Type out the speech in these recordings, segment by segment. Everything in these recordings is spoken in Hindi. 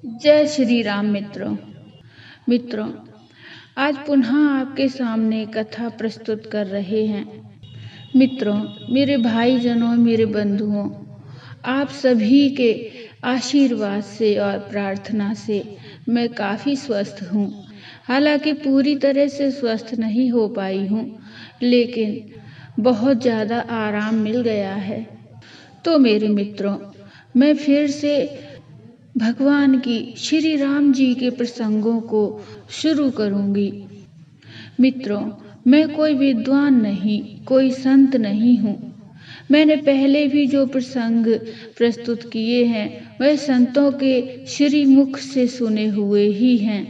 जय श्री राम मित्रों, आज पुनः आपके सामने कथा प्रस्तुत कर रहे हैं। मित्रों, मेरे भाईजनों, मेरे बंधुओं, आप सभी के आशीर्वाद से और प्रार्थना से मैं काफ़ी स्वस्थ हूँ। हालांकि पूरी तरह से स्वस्थ नहीं हो पाई हूँ, लेकिन बहुत ज़्यादा आराम मिल गया है। तो मेरे मित्रों, मैं फिर से भगवान की श्री राम जी के प्रसंगों को शुरू करूंगी। मित्रों, मैं कोई विद्वान नहीं, कोई संत नहीं हूँ। मैंने पहले भी जो प्रसंग प्रस्तुत किए हैं वह संतों के श्री मुख से सुने हुए ही हैं।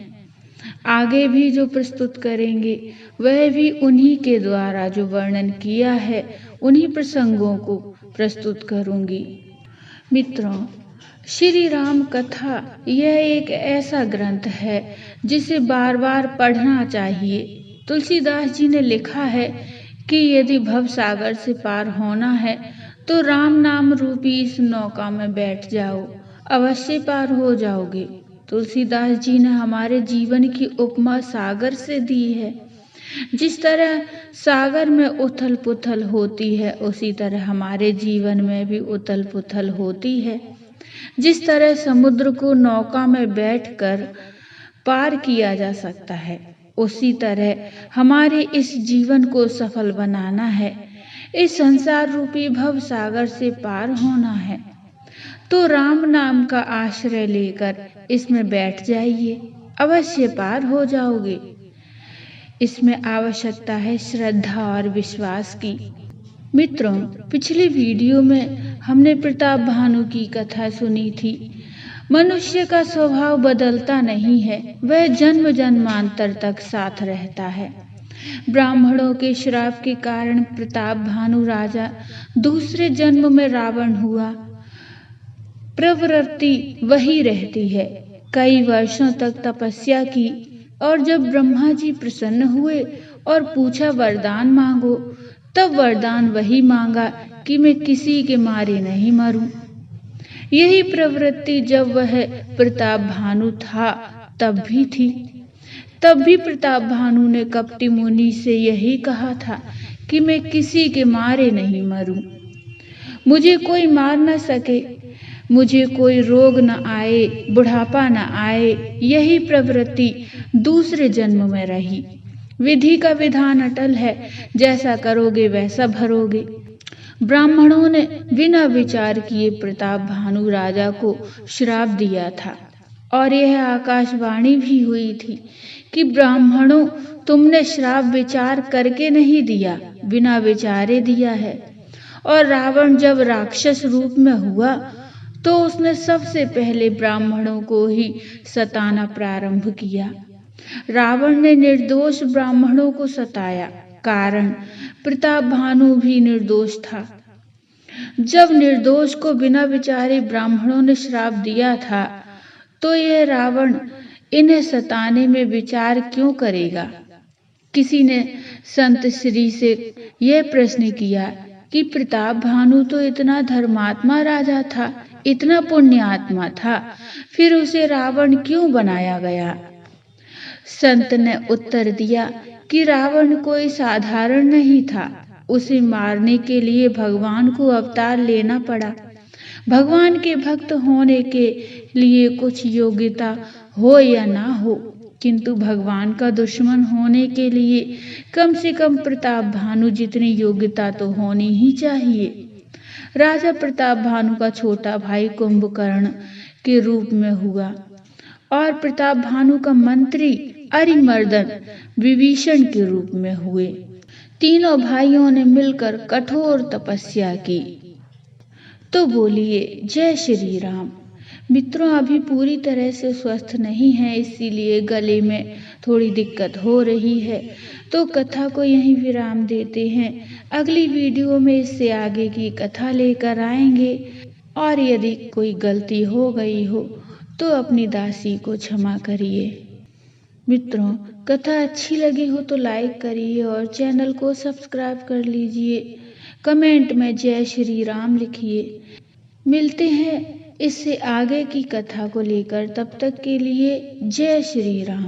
आगे भी जो प्रस्तुत करेंगे वह भी उन्हीं के द्वारा जो वर्णन किया है उन्हीं प्रसंगों को प्रस्तुत करूंगी। मित्रों, श्री राम कथा यह एक ऐसा ग्रंथ है जिसे बार बार पढ़ना चाहिए। तुलसीदास जी ने लिखा है कि यदि भव सागर से पार होना है तो राम नाम रूपी इस नौका में बैठ जाओ, अवश्य पार हो जाओगे। तुलसीदास जी ने हमारे जीवन की उपमा सागर से दी है। जिस तरह सागर में उथल पुथल होती है, उसी तरह हमारे जीवन में भी उथल पुथल होती है। जिस तरह समुद्र को नौका में बैठकर पार किया जा सकता है, उसी तरह हमारे इस जीवन को सफल बनाना है। इस संसार रूपी भव सागर से पार होना है तो राम नाम का आश्रय लेकर इसमें बैठ जाइए, अवश्य पार हो जाओगे। इसमें आवश्यकता है श्रद्धा और विश्वास की। मित्रों, पिछली वीडियो में हमने प्रताप भानु की कथा सुनी थी। मनुष्य का स्वभाव बदलता नहीं है, वह जन्म जन्मांतर तक साथ रहता है। ब्राह्मणों के श्राप के कारण प्रताप भानु राजा दूसरे जन्म में रावण हुआ। प्रवृत्ति वही रहती है। कई वर्षों तक तपस्या की और जब ब्रह्मा जी प्रसन्न हुए और पूछा वरदान मांगो, तब वरदान वही मांगा कि मैं किसी के मारे नहीं मरूं। यही प्रवृत्ति जब वह प्रताप भानु था तब भी थी। तब भी प्रताप भानु ने कपटी मुनि से यही कहा था कि मैं किसी के मारे नहीं मरूं, मुझे कोई मार न सके, मुझे कोई रोग न आए, बुढ़ापा न आए। यही प्रवृत्ति दूसरे जन्म में रही। विधि का विधान अटल है, जैसा करोगे वैसा भरोगे। ब्राह्मणों ने बिना विचार किए प्रताप भानु राजा को श्राप दिया था और यह आकाशवाणी भी हुई थी कि ब्राह्मणों, तुमने श्राप विचार करके नहीं दिया, बिना विचारे दिया है। और रावण जब राक्षस रूप में हुआ तो उसने सबसे पहले ब्राह्मणों को ही सताना प्रारंभ किया। रावण ने निर्दोष ब्राह्मणों को सताया, कारण प्रताप भानु भी निर्दोष था। जब निर्दोष को बिना विचारे ब्राह्मणों ने श्राप दिया था तो यह रावण इन्हें सताने में विचार क्यों करेगा। किसी ने संत श्री से यह प्रश्न किया कि प्रताप भानु तो इतना धर्मात्मा राजा था, इतना पुण्यात्मा था, फिर उसे रावण क्यों बनाया गया। संत ने उत्तर दिया कि रावण कोई साधारण नहीं था, उसे मारने के लिए भगवान को अवतार लेना पड़ा। भगवान के भक्त होने के लिए कुछ योग्यता हो या ना हो, किंतु भगवान का दुश्मन होने के लिए कम से कम प्रताप भानु जितनी योग्यता तो होनी ही चाहिए। राजा प्रताप भानु का छोटा भाई कुंभकर्ण के रूप में हुआ और प्रताप भानु का मंत्री अरिमर्दन विभीषण के रूप में हुए। तीनों भाइयों ने मिलकर कठोर तपस्या की। तो बोलिए जय श्री राम। मित्रों, अभी पूरी तरह से स्वस्थ नहीं है, इसीलिए गले में थोड़ी दिक्कत हो रही है, तो कथा को यहीं विराम देते हैं। अगली वीडियो में इससे आगे की कथा लेकर आएंगे और यदि कोई गलती हो गई हो तो अपनी दासी को क्षमा करिए। मित्रों, कथा अच्छी लगी हो तो लाइक करिए और चैनल को सब्सक्राइब कर लीजिए। कमेंट में जय श्री राम लिखिए। मिलते हैं इससे आगे की कथा को लेकर तब तक के लिए जय श्री राम।